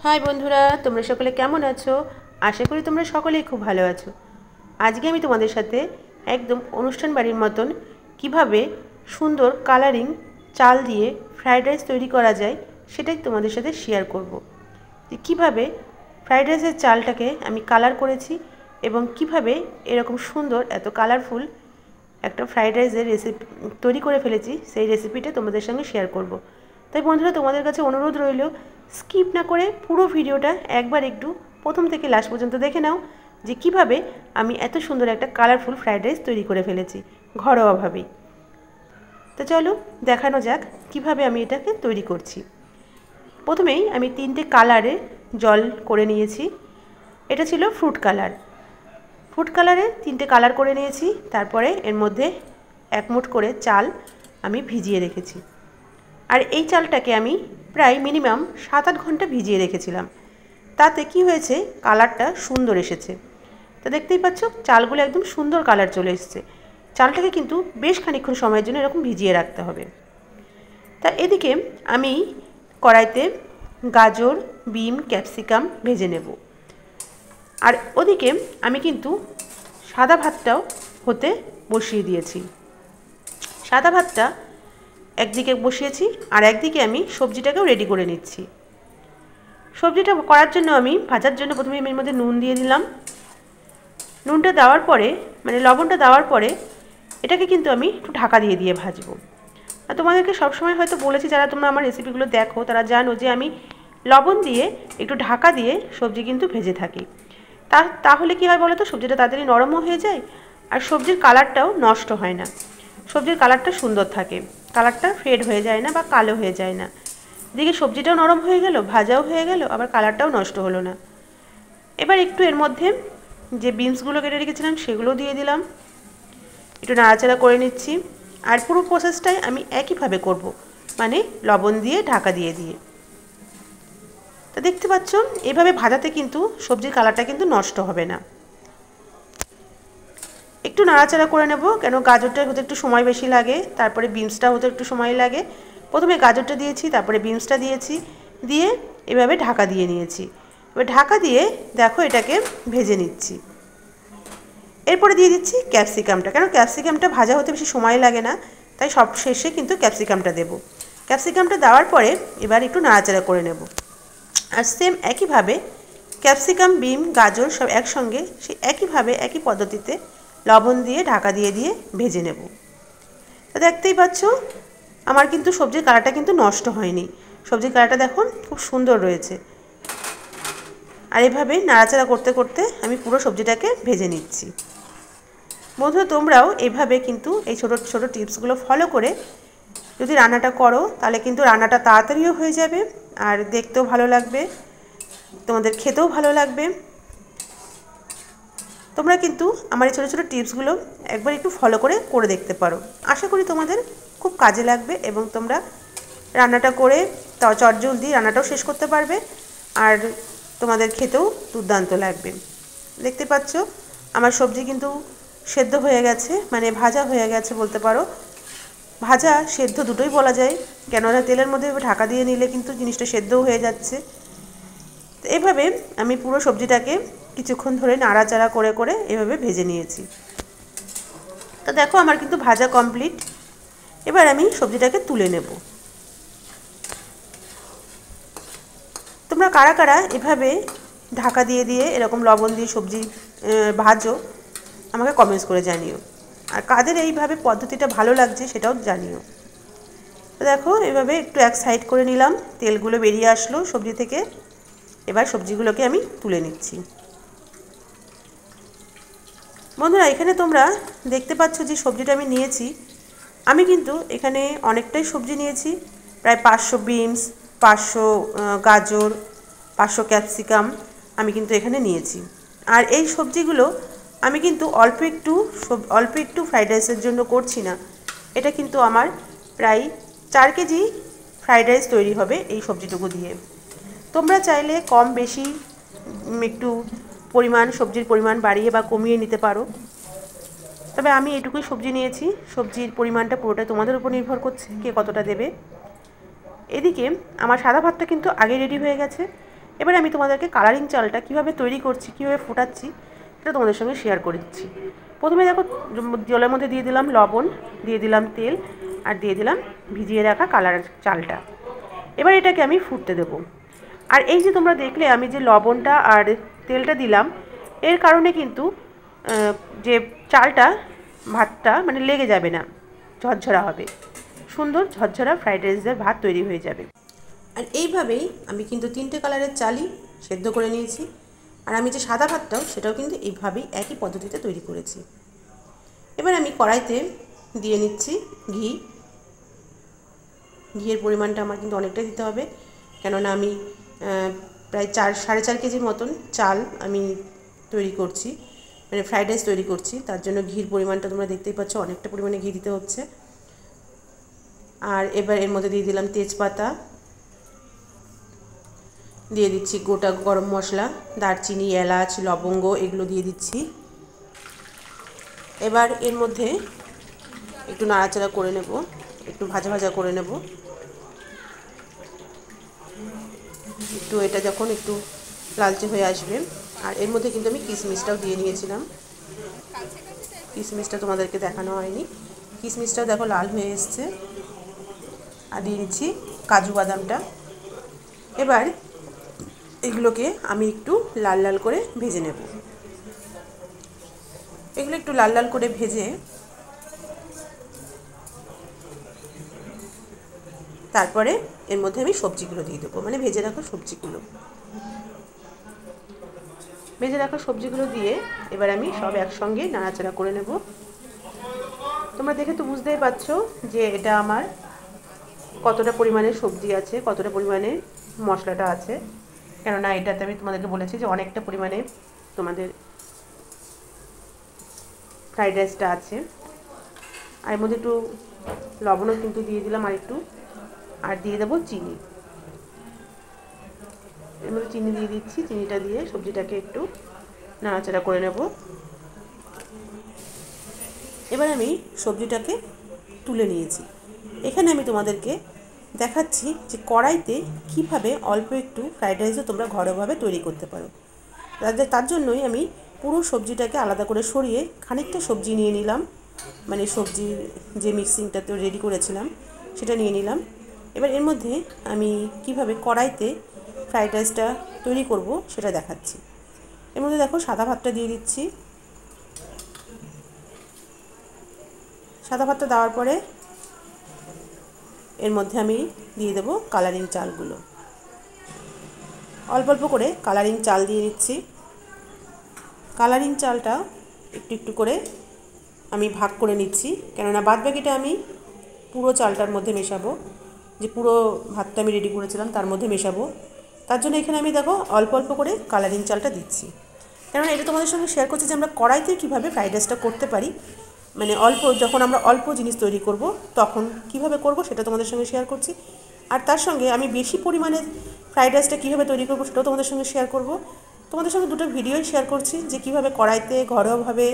High বন্ধুরা, তোমরা সকলে কেমন আছো? আশা করি তোমরা সকলেই খুব ভালো আছো। আজকে আমি তোমাদের সাথে একদম অনুষ্ঠান বাড়ির মতন কিভাবে সুন্দর কালারিং চাল দিয়ে ফ্রাইড রাইস তৈরি করা যায় সেটাই তোমাদের সাথে শেয়ার করব। যে কীভাবে ফ্রাইড রাইসের চালটাকে আমি কালার করেছি এবং কিভাবে এরকম সুন্দর এত কালারফুল একটা ফ্রাইড রাইসের রেসিপি তৈরি করে ফেলেছি, সেই রেসিপিটা তোমাদের সঙ্গে শেয়ার করব। তাই বন্ধুরা, তোমাদের কাছে অনুরোধ রইল, স্কিপ না করে পুরো ভিডিওটা একবার একটু প্রথম থেকে লাস্ট পর্যন্ত দেখে নাও যে কিভাবে আমি এত সুন্দর একটা কালারফুল ফ্রাইড রাইস তৈরি করে ফেলেছি ঘরোয়াভাবেই। তো চলো দেখানো যাক কিভাবে আমি এটাকে তৈরি করছি। প্রথমেই আমি 3টে কালারে জল করে নিয়েছি। এটা ছিল ফ্রুট কালার। ফুড কালারে 3টে কালার করে নিয়েছি। তারপরে এর মধ্যে 1 মুঠ করে চাল আমি ভিজিয়ে রেখেছি। আর এই চালটাকে আমি প্রায় মিনিমাম 7-8 ঘন্টা ভিজিয়ে রেখেছিলাম। তাতে কি হয়েছে, কালারটা সুন্দর এসেছে। তো দেখতেই পাচ্ছ চালগুলো একদম সুন্দর কালার চলে এসেছে। চালটাকে কিন্তু বেশ খানিকক্ষণ সময়ের জন্য এরকম ভিজিয়ে রাখতে হবে। তা এদিকে আমি কড়াইতে গাজর, বিম, ক্যাপসিকাম ভেজে নেব। আর ওদিকে আমি কিন্তু সাদা ভাতটাও হতে বসিয়ে দিয়েছি। সাদা ভাতটা একদিকে বসিয়েছি আর একদিকে আমি সবজিটাকেও রেডি করে নিচ্ছি। সবজিটা করার জন্য আমি ভাজার জন্য প্রথমে এর মধ্যে নুন দিয়ে দিলাম। নুনটা দেওয়ার পরে লবণটা দেওয়ার পরে এটাকে কিন্তু আমি একটু ঢাকা দিয়ে দিয়ে ভাজবো। আর তোমাদেরকে সবসময় হয়তো বলেছি, যারা তোমরা আমার রেসিপিগুলো দেখো তারা জানো যে আমি লবণ দিয়ে একটু ঢাকা দিয়ে সবজি কিন্তু ভেজে থাকি। তাহলে কী হয় বলো তো, সবজিটা তাড়াতাড়ি নরমও হয়ে যায় আর সবজির কালারটাও নষ্ট হয় না। সবজির কালারটা সুন্দর থাকে, কালারটা ফেড হয়ে যায় না বা কালো হয়ে যায় না। এদিকে সবজিটাও নরম হয়ে গেল, ভাজাও হয়ে গেল, আবার কালারটাও নষ্ট হলো না। এবার একটু এর মধ্যে যে বিনসগুলো কেটে রেখেছিলাম সেগুলো দিয়ে দিলাম, একটু নাড়াচাড়া করে নিচ্ছি। আর পুরো প্রসেসটাই আমি একইভাবে করব, মানে লবণ দিয়ে ঢাকা দিয়ে দিয়ে। তো দেখতে পাচ্ছ এভাবে ভাজাতে কিন্তু সবজির কালারটা কিন্তু নষ্ট হবে না। একটু নাড়াচাড়া করে নেব, কেন গাজরটা হতে একটু সময় বেশি লাগে, তারপরে বিনসটা হতে একটু সময় লাগে। প্রথমে গাজরটা দিয়েছি, তারপরে বিনসটা দিয়েছি, দিয়ে এভাবে ঢাকা দিয়ে নিয়েছি। এবার ঢাকা দিয়ে দেখো এটাকে ভেজে নিচ্ছি। এরপরে দিয়ে দিচ্ছি ক্যাপসিকামটা, কেন ক্যাপসিকামটা ভাজা হতে বেশি সময় লাগে না, তাই সব শেষে কিন্তু ক্যাপসিকামটা দেব। ক্যাপসিকামটা দেওয়ার পরে এবার একটু নাড়াচাড়া করে নেব। আর সেম একইভাবে ক্যাপসিকাম, বিম, গাজর সব একসঙ্গে সেই একইভাবে একই পদ্ধতিতে লবণ দিয়ে ঢাকা দিয়ে দিয়ে ভেজে নেব। তো দেখতেই পাচ্ছ আমার কিন্তু সবজির কালারটা কিন্তু নষ্ট হয়নি। সবজির কালারটা দেখুন খুব সুন্দর রয়েছে। আর এভাবে নাড়াচাড়া করতে করতে আমি পুরো সবজিটাকে ভেজে নিচ্ছি। বন্ধুরা, তোমরাও এভাবে কিন্তু এই ছোটো ছোটো টিপসগুলো ফলো করে যদি রান্নাটা করো তাহলে কিন্তু রান্নাটা তাড়াতাড়িও হয়ে যাবে আর দেখতেও ভালো লাগবে, তোমাদের খেতেও ভালো লাগবে। তোমরা কিন্তু আমার এই ছোটো ছোটো টিপসগুলো একবার একটু ফলো করে দেখতে পারো। আশা করি তোমাদের খুব কাজে লাগবে এবং তোমরা রান্নাটা করে চটজলদি রান্নাটাও শেষ করতে পারবে আর তোমাদের খেতেও দুর্দান্ত লাগবে। দেখতে পাচ্ছ আমার সবজি কিন্তু সেদ্ধ হয়ে গেছে, মানে ভাজা হয়ে গেছে বলতে পারো। ভাজা সেদ্ধ দুটোই বলা যায়, কেননা তেলের মধ্যে ঢাকা দিয়ে নিলে কিন্তু জিনিসটা সেদ্ধও হয়ে যাচ্ছে। তো এভাবে আমি পুরো সবজিটাকে কিছুক্ষণ ধরে নাড়াচাড়া করে করে এভাবে ভেজে নিয়েছি। তো দেখো আমার কিন্তু ভাজা কমপ্লিট। এবার আমি সবজিটাকে তুলে নেব। তোমরা কারা কারা এভাবে ঢাকা দিয়ে দিয়ে এরকম লবণ দিয়ে সবজি ভাজো আমাকে কমেন্টস করে জানিও। আর কাদের এইভাবে পদ্ধতিটা ভালো লাগছে সেটাও জানিও। তো দেখো এভাবে একটু এক সাইড করে নিলাম, তেলগুলো বেরিয়ে আসলো সবজি থেকে। এবার সবজিগুলোকে আমি তুলে নিচ্ছি। বন্ধুরা, এখানে তোমরা দেখতে পাচ্ছ যে সবজিটা আমি নিয়েছি। আমি কিন্তু এখানে অনেকটাই সবজি নিয়েছি, প্রায় 500 বিনস, 500 গাজর, 500 ক্যাপসিকাম আমি কিন্তু এখানে নিয়েছি। আর এই সবজিগুলো আমি কিন্তু অল্প একটু ফ্রাইড রাইসের জন্য করছি না। এটা কিন্তু আমার প্রায় 4 কেজি ফ্রাইড রাইস তৈরি হবে এই সবজিটুকু দিয়ে। তোমরা চাইলে কম বেশি একটু সবজির পরিমাণ বাড়িয়ে বা কমিয়ে নিতে পারো। তবে আমি এটুকুই সবজি নিয়েছি, সবজির পরিমাণটা পুরোটাই তোমাদের উপর নির্ভর করছে কে কতটা দেবে। এদিকে আমার সাদা ভাতটা কিন্তু আগে রেডি হয়ে গেছে। এবার আমি তোমাদেরকে কালারিং চালটা কীভাবে তৈরি করছি, কীভাবে ফোটাচ্ছি, সেটা তোমাদের সঙ্গে শেয়ার করে দিচ্ছি। প্রথমে দেখো জলের মধ্যে দিয়ে দিলাম লবণ, দিয়ে দিলাম তেল, আর দিয়ে দিলাম ভিজিয়ে রাখা কালার চালটা। এবার এটাকে আমি ফুটতে দেব। আর এই যে তোমরা দেখলে আমি যে লবণটা আর তেলটা দিলাম, এর কারণে কিন্তু যে চালটা ভাতটা মানে লেগে যাবে না, ঝরঝরা হবে, সুন্দর ঝরঝরা ফ্রাইড রাইসের ভাত তৈরি হয়ে যাবে। আর এইভাবেই আমি কিন্তু 3টে কালারের চালই সেদ্ধ করে নিয়েছি। আর আমি যে সাদা ভাতটাও সেটাও কিন্তু এইভাবেই একই পদ্ধতিতে তৈরি করেছি। এবার আমি কড়াইতে দিয়ে নিচ্ছি ঘি। ঘিয়ের পরিমাণটা আমার কিন্তু অনেকটাই দিতে হবে, কেননা আমি প্রায় 4-4.5 কেজির মতন চাল আমি তৈরি করছি, মানে ফ্রাইড রাইস তৈরি করছি। তার জন্য ঘির পরিমাণটা তোমরা দেখতেই পাচ্ছ, অনেকটা পরিমাণে ঘি দিতে হচ্ছে। আর এবার এর মধ্যে দিয়ে দিলাম তেজপাতা, দিয়ে দিচ্ছি গোটা গরম মশলা, দারচিনি, এলাচ, লবঙ্গ, এগুলো দিয়ে দিচ্ছি। এবার এর মধ্যে একটু নাড়াচাড়া করে নেব, একটু ভাজা ভাজা করে নেব। একটু এটা যখন একটু লালচে হয়ে আসবে, আর এর মধ্যে কিন্তু আমি কিশমিশটাও দিয়ে নিয়েছিলাম। কিশমিশটা তোমাদেরকে দেখানো হয়নি, কিশমিশটাও দেখো লাল হয়ে এসছে। আর দিয়ে দিচ্ছি কাজু বাদামটা। এবার এগুলোকে আমি একটু লাল লাল করে ভেজে নেব। এগুলো একটু লাল লাল করে ভেজে তারপরে এর মধ্যে আমি সবজিগুলো দিয়ে দেবো, মানে ভেজে রাখা সবজিগুলো। ভেজে রাখা সবজিগুলো দিয়ে এবার আমি সব একসঙ্গে নাড়াচাড়া করে নেব। তোমরা দেখে তো বুঝতেই পারছো যে এটা আমার কতটা পরিমাণে সবজি আছে, কতটা পরিমাণে মশলাটা আছে, কেননা এটাতে আমি তোমাদেরকে বলেছি যে অনেকটা পরিমাণে তোমাদের ফ্রাইড রাইসটা আছে। আর এর মধ্যে একটু লবণও কিন্তু দিয়ে দিলাম আর একটু, আর দিয়ে দেবো চিনি। এর মধ্যে চিনি দিয়ে দিচ্ছি, চিনিটা দিয়ে সবজিটাকে একটু নাড়াচাড়া করে নেব। এবার আমি সবজিটাকে তুলে নিয়েছি। এখানে আমি তোমাদেরকে দেখাচ্ছি যে কড়াইতে কীভাবে অল্প একটু ফ্রাইড রাইসও তোমরা ঘরোয়াভাবে তৈরি করতে পারো। তার জন্যই আমি পুরো সবজিটাকে আলাদা করে সরিয়ে খানিকটা সবজি নিয়ে নিলাম, মানে সবজির যে মিক্সিংটা তো রেডি করেছিলাম সেটা নিয়ে নিলাম। এবার এর মধ্যে আমি কিভাবে কড়াইতে ফ্রাইড রাইসটা তৈরি করব সেটা দেখাচ্ছি। এর মধ্যে দেখো সাদা ভাতটা দিয়ে দিচ্ছি। সাদা ভাতটা দেওয়ার পরে এর মধ্যে আমি দিয়ে দেবো কালারিং চালগুলো। অল্প অল্প করে কালারিং চাল দিয়ে নিচ্ছি। কালারিং চালটা একটু একটু করে আমি ভাগ করে নিচ্ছি, কেননা বাদবাকিটা আমি পুরো চালটার মধ্যে মেশাবো, যে পুরো ভাতটা আমি রেডি করেছিলাম তার মধ্যে মেশাবো। তার জন্য এখানে আমি দেখো অল্প অল্প করে কালারিং চালটা দিচ্ছি, কেননা এটা তোমাদের সঙ্গে শেয়ার করছি যে আমরা কড়াইতে কীভাবে ফ্রাইড রাইসটা করতে পারি, মানে যখন আমরা অল্প জিনিস তৈরি করব তখন কিভাবে করব সেটা তোমাদের সঙ্গে শেয়ার করছি। আর তার সঙ্গে আমি বেশি পরিমাণে ফ্রাইড রাইসটা কীভাবে তৈরি করব সেটাও তোমাদের সঙ্গে শেয়ার করব। তোমাদের সঙ্গে দুটো ভিডিওই শেয়ার করছি, যে কীভাবে কড়াইতে ঘরোয়াভাবে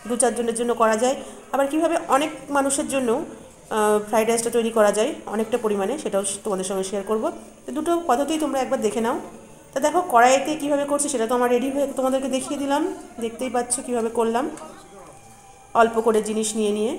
2-4 জনের জন্য করা যায়, আবার কীভাবে অনেক মানুষের জন্য ফ্রাইড রাইসটা তৈরি করা যায় অনেকটা পরিমাণে, সেটাও তোমাদের সঙ্গে শেয়ার করব। তো দুটো পদ্ধতিই তোমরা একবার দেখে নাও। তা দেখো কড়াইতে কীভাবে করছি সেটা তো আমার রেডি হয়ে তোমাদেরকে দেখিয়ে দিলাম, দেখতেই পাচ্ছ কীভাবে করলাম, অল্প করে জিনিস নিয়ে নিয়ে।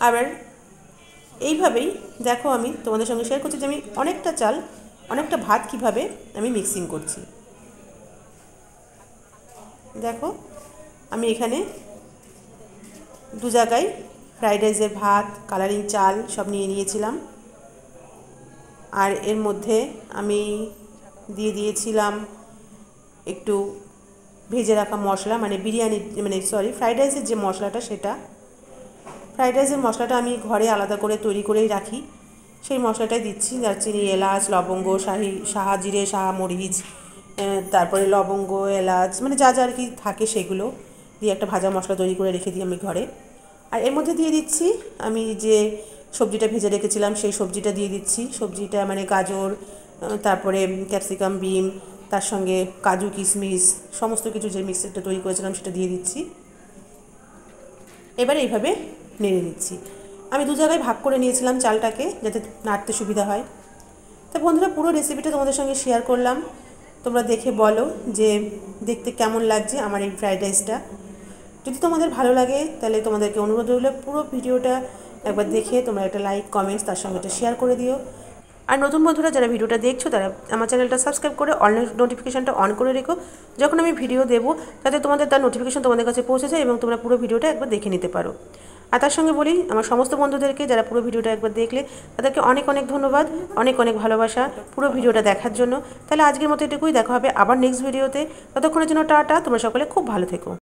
আবার এইভাবেই দেখো আমি তোমাদের সঙ্গে শেয়ার করছি যে আমি অনেকটা চাল অনেকটা ভাত কিভাবে আমি মিক্সিং করছি। দেখো আমি এখানে 2 জায়গায় ফ্রাইড রাইসের ভাত, কালারিং চাল সব নিয়ে নিয়েছিলাম। আর এর মধ্যে আমি দিয়ে দিয়েছিলাম একটু ভেজে রাখা মশলা, মানে ফ্রাইড রাইসের যে মশলাটা, সেটা ফ্রাইড রাইসের মশলাটা আমি ঘরে আলাদা করে তৈরি করেই রাখি, সেই মশলাটাই দিচ্ছি। দারচিনি, এলাচ, লবঙ্গ, সাহা জিরে, সাহা মরিচ, তারপরে লবঙ্গ, এলাচ, মানে যা যা আর কি থাকে সেগুলো দিয়ে একটা ভাজা মশলা তৈরি করে রেখে দিই আমি ঘরে। আর এর মধ্যে দিয়ে দিচ্ছি আমি যে সবজিটা ভেজে রেখেছিলাম সেই সবজিটা দিয়ে দিচ্ছি। সবজিটা মানে গাজর, তারপরে ক্যাপসিকাম, বিম, তার সঙ্গে কাজু, কিশমিশ, সমস্ত কিছু যে মিক্সচারটা তৈরি করেছিলাম সেটা দিয়ে দিচ্ছি। এবার এইভাবে নেড়ে নিচ্ছি। আমি 2 জায়গায় ভাগ করে নিয়েছিলাম চালটাকে, যাতে নাড়তে সুবিধা হয়। তো বন্ধুরা, পুরো রেসিপিটা তোমাদের সঙ্গে শেয়ার করলাম। তোমরা দেখে বলো যে দেখতে কেমন লাগছে আমার এই ফ্রাইড রাইসটা। যদি তোমাদের ভালো লাগে তাহলে তোমাদেরকে অনুরোধ রইল পুরো ভিডিওটা একবার দেখে তোমরা একটা লাইক, কমেন্টস তার সঙ্গে একটা শেয়ার করে দিও। আর নতুন বন্ধুরা যারা ভিডিওটা দেখছো তারা আমার চ্যানেলটা সাবস্ক্রাইব করে অল নোটিফিকেশানটা অন করে রেখো। যখন আমি ভিডিও দেবো তাতে তোমাদের তার নোটিফিকেশান তোমাদের কাছে পৌঁছে যায় এবং তোমরা পুরো ভিডিওটা একবার দেখে নিতে পারো। আর তার সঙ্গে বলি আমার সমস্ত বন্ধুদেরকে যারা পুরো ভিডিওটা একবার দেখলে তাদেরকে অনেক অনেক ধন্যবাদ, অনেক অনেক ভালোবাসা পুরো ভিডিওটা দেখার জন্য। তাহলে আজকের মতো এটুকুই, দেখা হবে আবার নেক্সট ভিডিওতে। ততক্ষণের জন্য টাটা, তোমরা সকলে খুব ভালো থেকো।